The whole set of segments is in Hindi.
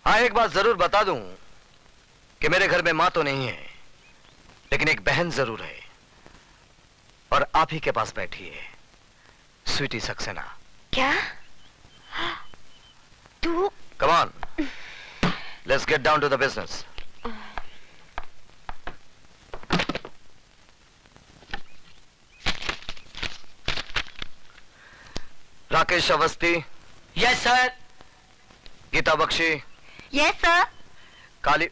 हाँ, एक बात जरूर बता दूं कि मेरे घर में मां तो नहीं है, लेकिन एक बहन जरूर है, और आप ही के पास बैठी है, स्वीटी सक्सेना। क्या? तू? Come on, let's get down to the business. Rakesh Awasthi. Yes sir. Geeta Bakshi. Yes sir. Kali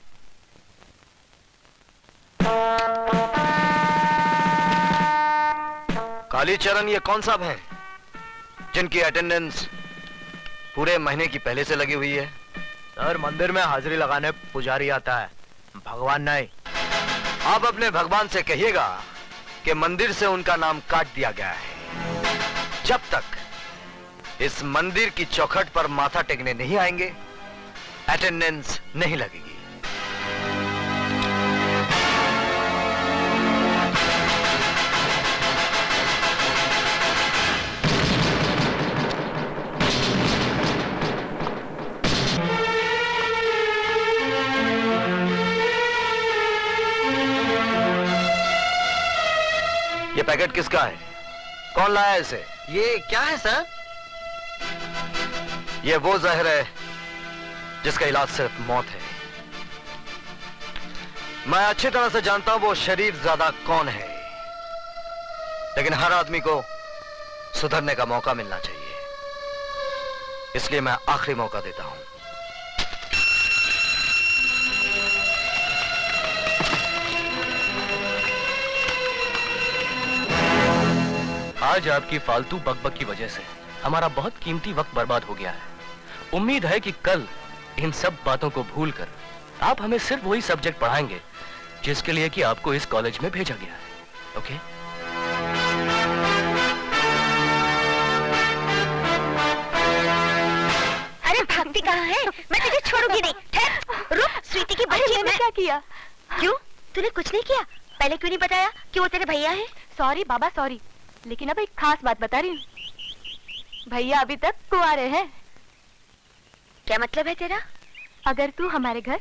Kalicharan, ये कौन साहब हैं जिनकी अटेंडेंस पूरे महीने की पहले से लगी हुई है? सर, मंदिर में हाजिरी लगाने पुजारी आता है, भगवान नहीं। आप अपने भगवान से कहिएगा कि मंदिर से उनका नाम काट दिया गया है। जब तक इस मंदिर की चौखट पर माथा टेकने नहीं आएंगे, अटेंडेंस नहीं लगेगी। ये पैकेट किसका है? कौन लाया इसे? ये क्या है सर? ये वो जहर है जिसका इलाज सिर्फ मौत है। मैं अच्छी तरह से जानता हूं वो शरीर ज्यादा कौन है, लेकिन हर आदमी को सुधरने का मौका मिलना चाहिए, इसलिए मैं आखिरी मौका देता हूं। आज आपकी फालतू बकबक की वजह से हमारा बहुत कीमती वक्त बर्बाद हो गया है। उम्मीद है कि कल इन सब बातों को भूलकर आप हमें सिर्फ वही सब्जेक्ट पढ़ाएंगे जिसके लिए कि आपको इस कॉलेज में भेजा गया है। ओके? अरे भागती कहाँ है? मैं तुझे छोड़ूंगी नहीं। ठहर, रुक। स्वीटी की बच्ची मैं क्या किया? क्यों? तूने कुछ नहीं किया? पहले क्यों नहीं बताया कि वो तेरे भैया है? सॉरी बाबा सॉरी, लेकिन अब एक खास बात बता रही हूँ। भैया अभी तक कुंवारे हैं। क्या मतलब है तेरा? अगर तू हमारे घर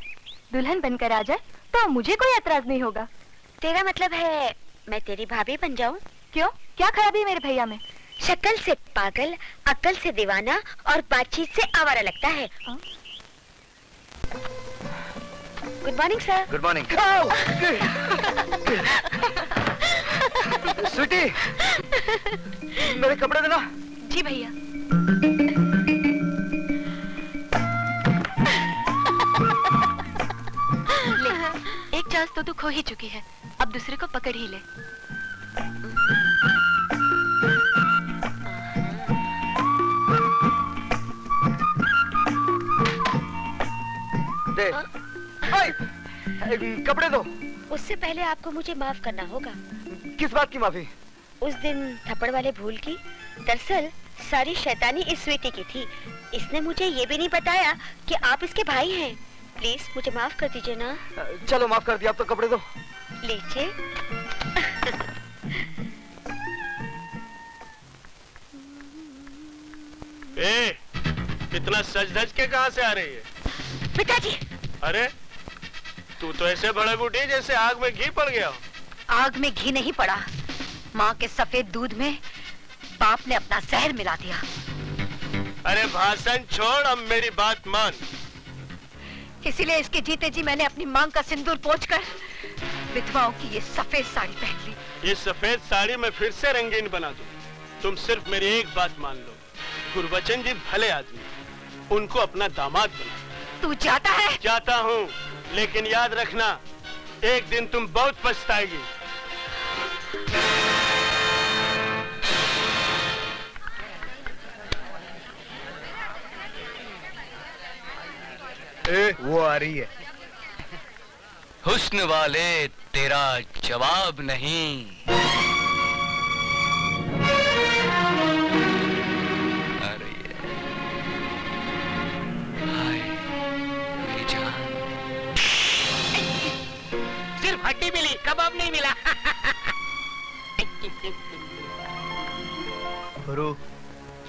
दुल्हन बनकर आ जाए तो मुझे कोई एतराज नहीं होगा। तेरा मतलब है मैं तेरी भाभी बन जाऊं? क्यों? क्या खराबी है मेरे भैया में? शक्ल से पागल, अक्ल से दीवाना और बातचीत से आवारा लगता है। Good morning sir. Good morning. Sweetie, मेरे कपड़े देना। जी भैया। ले, एक चांस तो तू खो ही चुकी है, अब दूसरे को पकड़ ही ले। दे। कपड़े दो। उससे पहले आपको मुझे माफ करना होगा। किस बात की माफी? उस दिन थप्पड़ वाले भूल की। दरअसल सारी शैतानी इस स्वीटी की थी। इसने मुझे ये भी नहीं बताया कि आप इसके भाई हैं। प्लीज मुझे माफ कर दीजिए ना। चलो माफ कर दिया, अब तो कपड़े दो। लीजिए। ए, इतना सज धज के कहाँ से आ रही है? पिताजी। अरे तू तो ऐसे बड़े बूढ़ी जैसे आग में घी पड़ गया हो। आग में घी नहीं पड़ा, माँ के सफेद दूध में बाप ने अपना जहर मिला दिया। अरे भाषण छोड़, अब मेरी बात मान। इसीलिए इसके जीते जी मैंने अपनी मांग का सिंदूर पोंछकर विधवाओं की ये सफेद साड़ी पहन ली। ये सफेद साड़ी मैं फिर से रंगीन बना दूं। तुम सिर्फ मेरी एक बात मान लो, गुरबचन जी भले आदमी, उनको अपना दामाद बना। तू जाता है? जाता हूँ, लेकिन याद रखना एक दिन तुम बहुत पछताएगी। वो आ रही है। हुस्न वाले तेरा जवाब नहीं। अरे हाय मेरी जान। सिर्फ हड्डी मिली, कबाब नहीं मिला। गुरु,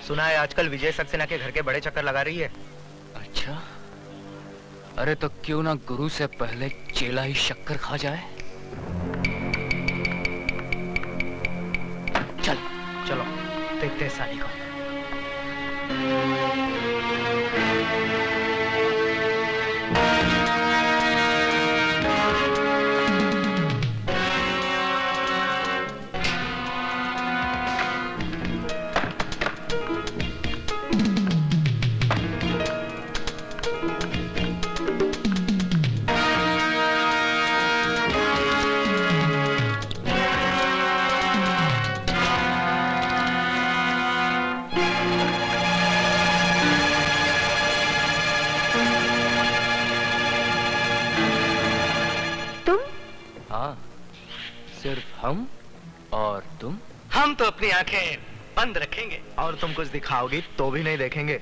सुना है आजकल विजय सक्सेना के घर के बड़े चक्कर लगा रही है। अच्छा, अरे तो क्यों ना गुरु से पहले चेला ही शक्कर खा जाए। चल चलो देखते हैं साली को। हाँ, सिर्फ हम और तुम। हम तो अपनी आंखें बंद रखेंगे और तुम कुछ दिखाओगी तो भी नहीं देखेंगे।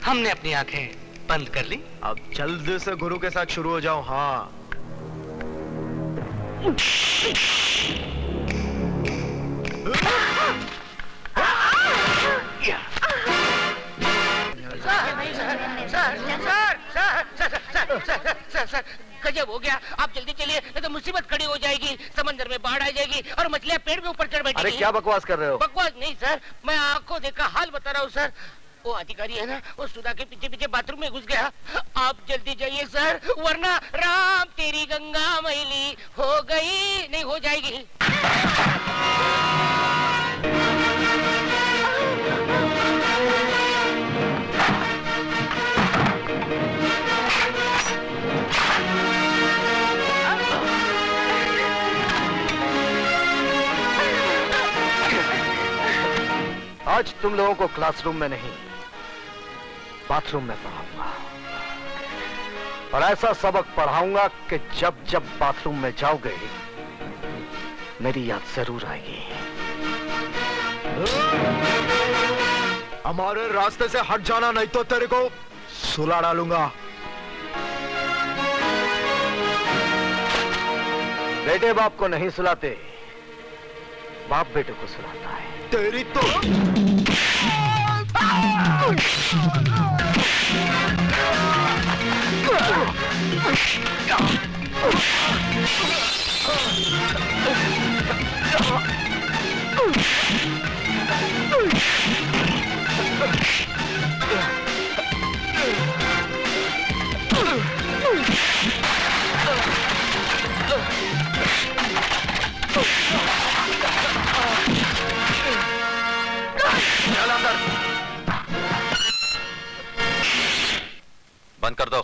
हमने अपनी आंखें बंद कर ली। अब जल्द से गुरु के साथ शुरू हो जाओ। हाँ सर गजब हो गया। आप जल्दी चलिए नहीं तो मुसीबत खड़ी हो जाएगी। समंदर में बाढ़ आ जाएगी और मछलियां पेड़ के ऊपर चढ़ बैठेगी। अरे क्या बकवास कर रहे हो? बकवास नहीं सर, मैं आंखों देखा हाल बता रहा हूँ सर। वो अधिकारी है ना, वो सुधा के पीछे पीछे बाथरूम में घुस गया। आप जल्दी जाइए सर, वरना राम तेरी गंगा मैली हो गई नहीं हो जाएगी। आज तुम लोगों को क्लासरूम में नहीं, बाथरूम में पढ़ाऊंगा। और ऐसा सबक पढ़ाऊंगा कि जब जब बाथरूम में जाओगे मेरी याद जरूर आएगी। हमारे रास्ते से हट जाना, नहीं तो तेरे को सुला डालूंगा। बेटे बाप को नहीं सुलाते, बाप बेटे को सुलाता है। तेरी तो बंद कर दो।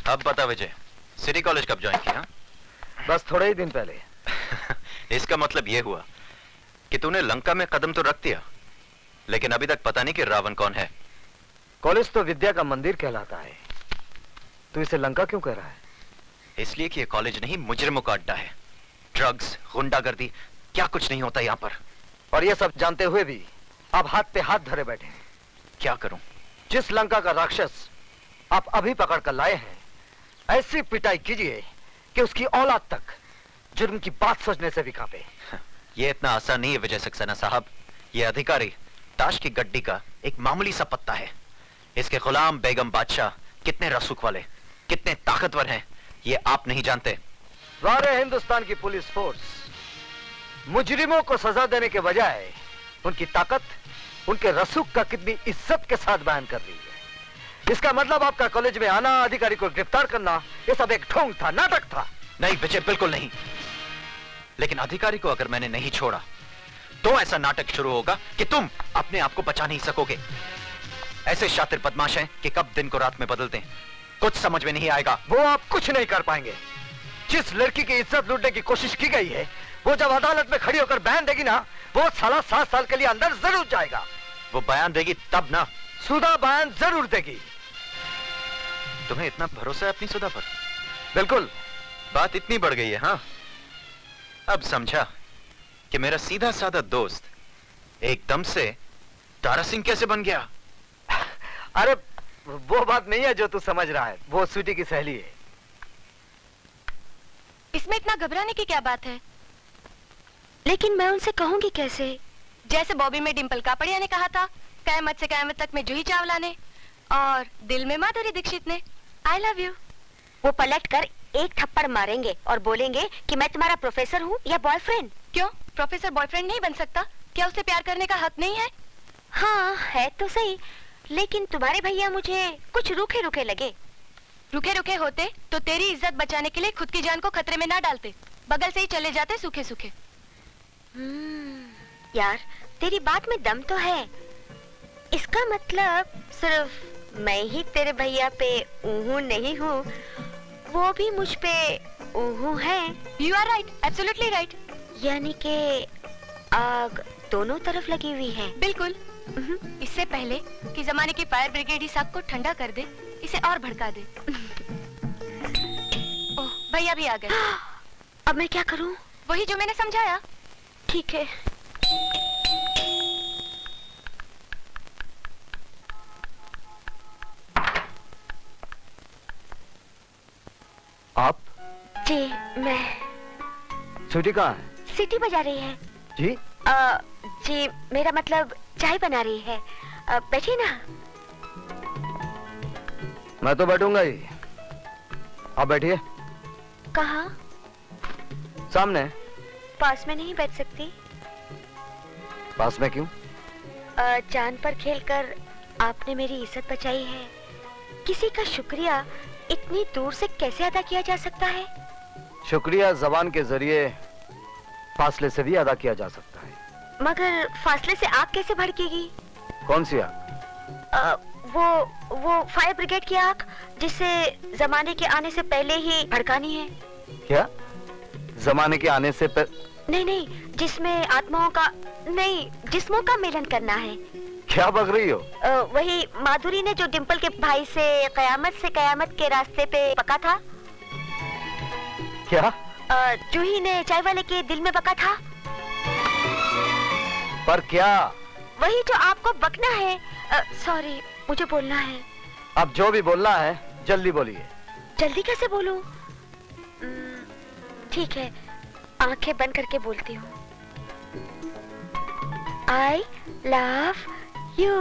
अब बता विजय, सिटी कॉलेज कब ज्वाइन किया? बस थोड़े ही दिन पहले। इसका मतलब यह हुआ कि तूने लंका में कदम तो रख दिया, लेकिन अभी तक पता नहीं कि रावण कौन है। कॉलेज तो विद्या का मंदिर कहलाता है, तू इसे लंका क्यों कह रहा है? इसलिए कि यह कॉलेज नहीं, मुजरिमों का अड्डा है। ड्रग्स, गुंडागर्दी, क्या कुछ नहीं होता यहाँ पर। और ये सब जानते हुए भी आप हाथ पे हाथ धरे बैठे हैं। क्या करूं? जिस लंका का राक्षस आप अभी पकड़ कर लाए हैं, ऐसी पिटाई कीजिए कि उसकी औलाद तक जुर्म की बात सोचने से भी कांपे। यह इतना आसान नहीं है विजय सक्सेना साहब। यह अधिकारी ताश की गड्डी का एक मामूली सा पत्ता है। इसके गुलाम बेगम बादशाह कितने रसूख वाले, कितने ताकतवर हैं, ये आप नहीं जानते। सारे हिंदुस्तान की पुलिस फोर्स मुजरिमों को सजा देने के बजाय उनकी ताकत, उनके रसूख का कितनी इज्जत के साथ बयान कर रही है। इसका मतलब आपका कॉलेज में आना, अधिकारी को गिरफ्तार करना, ये सब एक ढोंग था, नाटक था। नहीं विजय, बिल्कुल नहीं। लेकिन अधिकारी को अगर मैंने नहीं छोड़ा तो ऐसा नाटक शुरू होगा कि तुम अपने आप को बचा नहीं सकोगे। ऐसे शातिर बदमाश हैं कि कब दिन को रात में बदलते हैं, कुछ समझ में नहीं आएगा। वो आप कुछ नहीं कर पाएंगे। जिस लड़की की इज्जत लूटने की कोशिश की गई है, वो जब अदालत में खड़ी होकर बयान देगी ना, वो साला 7 साल के लिए अंदर जरूर जाएगा। वो बयान देगी तब ना। सुधा बयान जरूर देगी। तुम्हें इतना भरोसा है अपनी सुधा पर? बिल्कुल। बात इतनी बढ़ गई है। हाँ, अब समझा कि मेरा सीधा साधा दोस्त एकदम से तारा सिंह कैसे बन गया। अरे वो बात नहीं है जो तू समझ रहा है, वो स्वीटी की सहेली है। इसमें इतना घबराने की क्या बात है? लेकिन मैं उनसे कहूंगी कैसे? जैसे बॉबी में डिम्पल कापड़िया ने कहा था, कयामत से कयामत तक में जूही चावला ने, और दिल में माधुरी दीक्षित ने, आई लव यू। वो पलट कर एक थप्पड़ मारेंगे और बोलेंगे कि मैं तुम्हारा प्रोफेसर हूँ या बॉयफ्रेंड। क्यों, प्रोफेसर बॉयफ्रेंड नहीं बन सकता? क्या उसे प्यार करने का हक नहीं है? हाँ है तो सही, लेकिन तुम्हारे भैया मुझे कुछ रूखे रूखे लगे। रुके रुके होते तो तेरी इज्जत बचाने के लिए खुद की जान को खतरे में ना डालते, बगल से ही चले जाते सूखे सूखे। यार तेरी बात में दम तो है। इसका मतलब सिर्फ मैं ही तेरे भैया पे ऊहू नहीं हूँ, वो भी मुझ पे ऊहू है। You are right, absolutely right. यानी कि आग दोनों तरफ लगी हुई है। बिल्कुल। इससे पहले कि जमाने की फायर ब्रिगेड इस आग को ठंडा कर दे, इसे और भड़का दे। ओह, भैया भी आ गए। अब मैं क्या करूं? वही जो मैंने समझाया। ठीक है। आप? जी मैं। स्वीटी कहाँ है? सीटी बजा रही है। जी? जी मेरा मतलब चाय बना रही है। बैठिए ना। मैं तो बैठूंगा ही, आप बैठिए। कहाँ? सामने। पास में नहीं बैठ सकती? पास में क्यों? जान पर खेलकर आपने मेरी इज्जत बचाई है। किसी का शुक्रिया इतनी दूर से कैसे अदा किया जा सकता है? शुक्रिया जबान के जरिए फासले से भी अदा किया जा सकता है। मगर फासले से आग कैसे भड़केगी? कौन सी आग? वो फायर ब्रिगेड की आग, जिसे जमाने के आने से पहले ही भड़कानी है। क्या? जमाने के आने से नहीं, जिसमें आत्माओं का नहीं, जिस्मों का मिलन करना है। क्या बक रही हो? वही माधुरी ने जो डिम्पल के भाई से कयामत के रास्ते पे पका था। क्या? जूही ने चाय वाले के दिल में बका था। पर क्या? वही जो आपको बकना है। सॉरी, मुझे बोलना है। अब जो भी बोलना है जल्दी बोलिए। जल्दी कैसे बोलूं? ठीक है, आंखें बंद करके बोलती हूँ। I love you।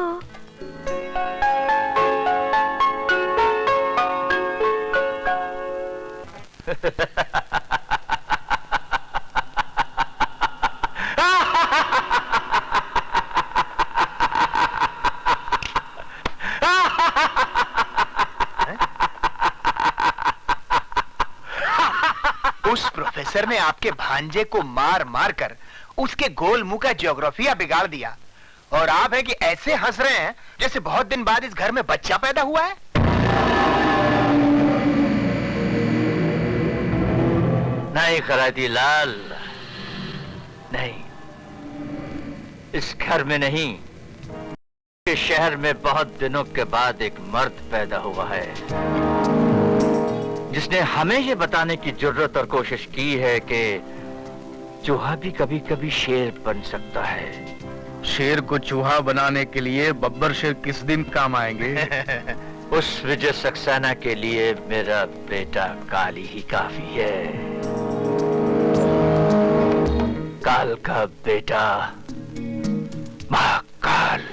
उस प्रोफेसर ने आपके भांजे को मार मार कर उसके गोल मुंह का ज्योग्राफिया बिगाड़ दिया, और आप है कि ऐसे हंस रहे हैं जैसे बहुत दिन बाद इस घर में बच्चा पैदा हुआ है। नहीं खराती लाल, नहीं, इस घर में नहीं, इस शहर में बहुत दिनों के बाद एक मर्द पैदा हुआ है जिसने हमें ये बताने की जरूरत और कोशिश की है कि चूहा भी कभी कभी शेर बन सकता है। शेर को चूहा बनाने के लिए बब्बर शेर किस दिन काम आएंगे? उस विजय सक्सेना के लिए मेरा बेटा काली ही काफी है। काल का बेटा महाकाल।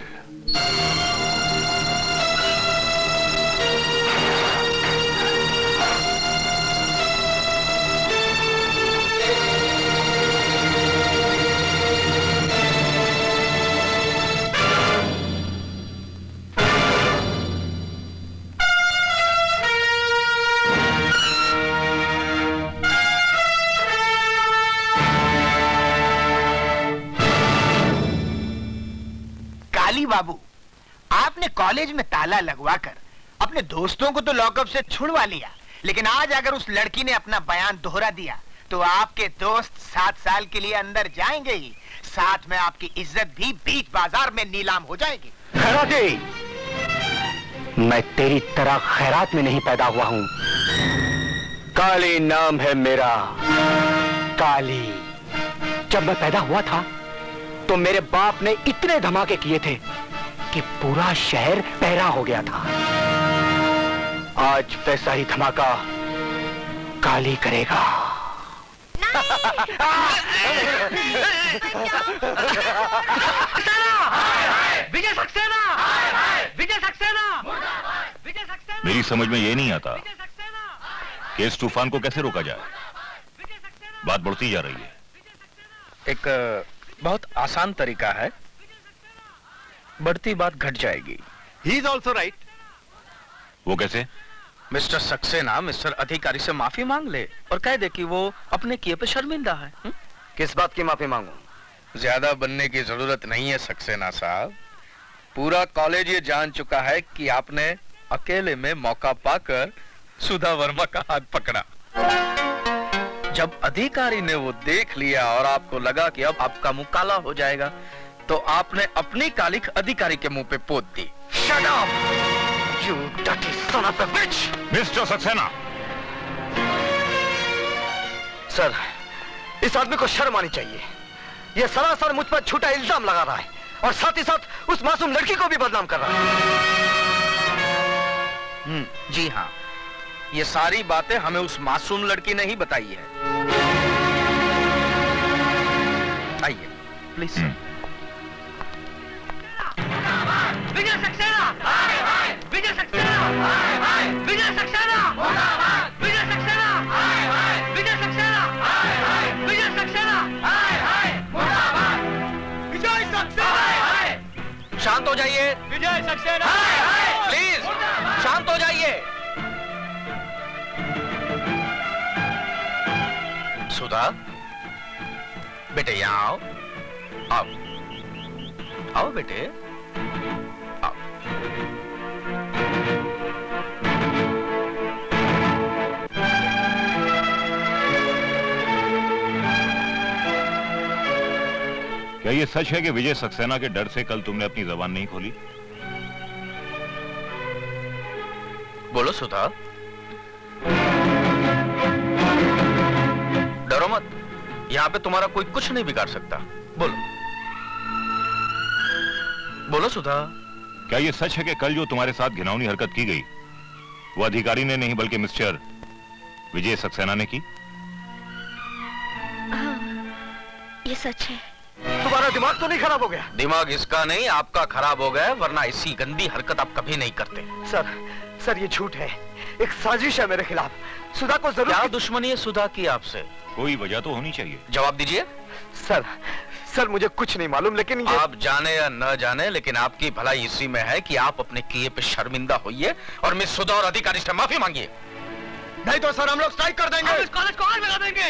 बाबू, आपने कॉलेज में ताला लगवाकर अपने दोस्तों को तो लॉकअप से छुड़वा लिया, लेकिन आज अगर उस लड़की ने अपना बयान दोहरा दिया तो आपके दोस्त 7 साल के लिए अंदर जाएंगे ही, साथ में आपकी इज्जत भी बीच बाजार में नीलाम हो जाएगी। खैराती, मैं तेरी तरह खैरात में नहीं पैदा हुआ हूं। काली नाम है मेरा, काली। जब मैं पैदा हुआ था तो मेरे बाप ने इतने धमाके किए थे कि पूरा शहर पहरा हो गया था। आज वैसा ही धमाका काली करेगा। विजय सक्सेना, विजय सक्सेना, विजय सक्सेना। मेरी समझ में ये नहीं आता कि इस तूफान को कैसे रोका जाए। बात बढ़ती जा रही है। एक बहुत आसान तरीका है, बढ़ती बात घट जाएगी। He is also right. वो कैसे? मिस्टर सक्सेना मिस्टर अधिकारी से माफी मांग ले और कह दे कि वो अपने किए पे शर्मिंदा है। किस बात की माफी मांगू? ज्यादा बनने की जरूरत नहीं है सक्सेना साहब। पूरा कॉलेज ये जान चुका है कि आपने अकेले में मौका पाकर सुधा वर्मा का हाथ पकड़ा। जब अधिकारी ने वो देख लिया और आपको लगा कि अब आपका मुंह काला हो जाएगा, तो आपने अपनी कालिख अधिकारी के मुंह पे पोत दी। Shut up! You dirty son of a bitch! Mister Saxena, sir, इस आदमी को शर्म आनी चाहिए। ये सरासर मुझ पर झूठा इल्जाम लगा रहा है और साथ ही साथ उस मासूम लड़की को भी बदनाम कर रहा है। जी हाँ, ये सारी बातें हमें उस मासूम लड़की ने ही बताई है। आइए प्लीज। विजय सक्सेना! विजय सक्सेना! विजय सक्सेना! विजय सक्सेना! विजय सक्सेना! विजय सक्सेना! विजय सक्सेना! शांत हो जाइए, विजय सक्सेना। प्लीज शांत हो जाइए। सुधा, बेटे यहाँ आओ। आओ आओ बेटे, आओ। क्या ये सच है कि विजय सक्सेना के डर से कल तुमने अपनी जबान नहीं खोली? बोलो सुधा। डरो मत, यहाँ पे तुम्हारा कोई कुछ नहीं बिगाड़ सकता। बोलो बोलो सुधा। क्या ये सच है कि कल जो तुम्हारे साथ घिनौनी हरकत की गई वो अधिकारी ने नहीं बल्कि मिस्टर विजय सक्सेना ने की? हाँ, ये सच है। तुम्हारा दिमाग तो नहीं खराब हो गया? दिमाग इसका नहीं, आपका खराब हो गया, वरना ऐसी गंदी हरकत आप कभी नहीं करते। सर ये झूठ है, एक साजिश है मेरे खिलाफ। सुधा को जरूर। क्या दुश्मनी है सुधा की आपसे? कोई वजह तो होनी चाहिए। जवाब दीजिए। सर मुझे कुछ नहीं मालूम, लेकिन ये... आप जाने या न जाने, लेकिन आपकी भलाई इसी में है कि आप अपने किए पे शर्मिंदा होइए और मिस सुधा और अधिकारी से माफी मांगिए। नहीं तो सर हम लोग स्ट्राइक कर देंगे। इस कॉलेज को आग लगा देंगे।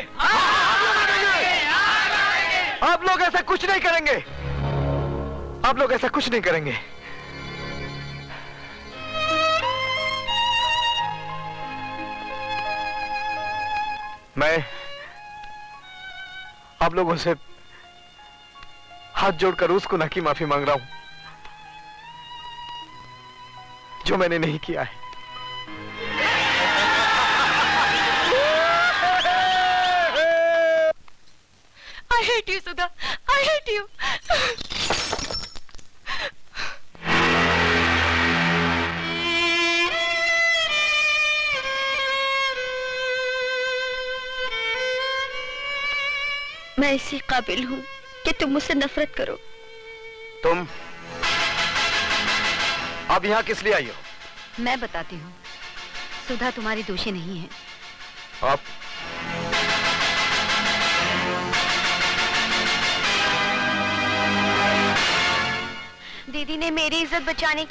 आप लोग ऐसा कुछ नहीं करेंगे। आप लोग ऐसा कुछ नहीं करेंगे। मैं आप लोगों से हाथ जोड़कर उस गुनाह की माफी मांग रहा हूं जो मैंने नहीं किया है। I hate you, Sudha. I hate you. मैं इसी काबिल हूँ कि तुम मुझसे नफरत करो। तुम अब यहाँ किस लिए आई हो? मैं बताती हूँ, सुधा तुम्हारी दोषी नहीं है। आप दीदी ने मेरी इज्जत बचाने